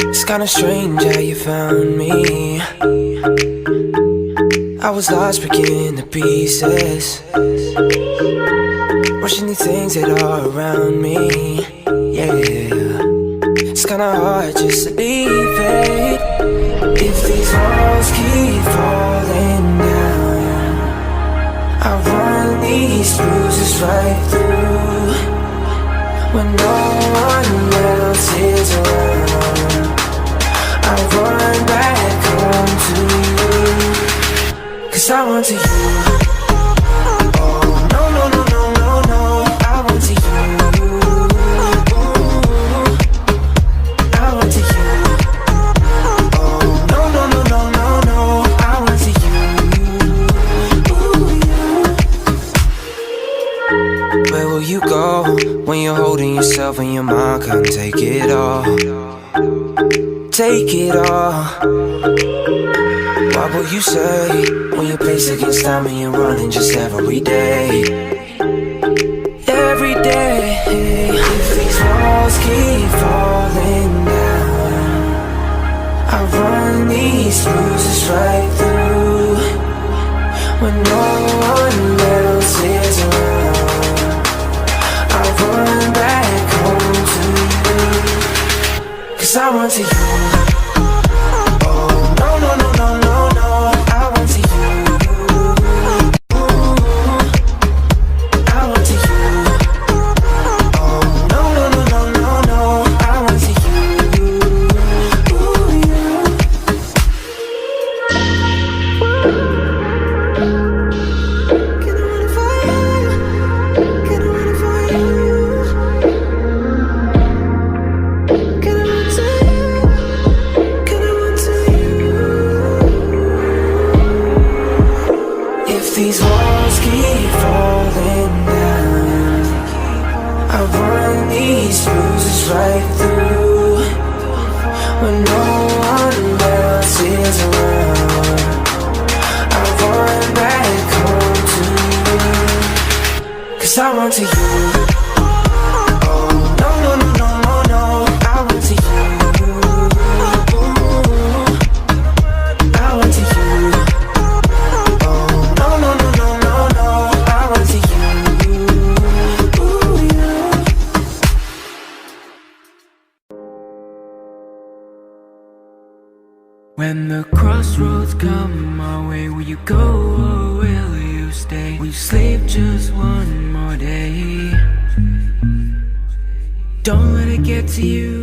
It's kinda strange how you found me. I was lost, breaking to pieces, rushing the things that are around me. Yeah, it's kinda hard just to leave it. If these walls keep falling down, I run these bruises right through. When no one else is around, I run back home to you. 'Cause I want to you. Oh, no, no, no, no, no, no. I want to you. I want to you. Oh, no, no, no, no, no, no. I want to you. Where will you go when you're holding yourself and your mind can't take it all? Take it all. What will you say when you're placed against time and you're running just every day? Every day. If these walls keep falling down, I run these bruises right through. When no one else is around, I run back home to you. 'Cause I want to you. These walls keep falling down, I run these bruises right through. When no one else is around, I run back home to you. 'Cause I run to you. Oh, no, no, no, no, no, no. I run to you. I run to you. When the crossroads come my way, will you go or will you stay? Will you sleep just one more day? Don't let it get to you.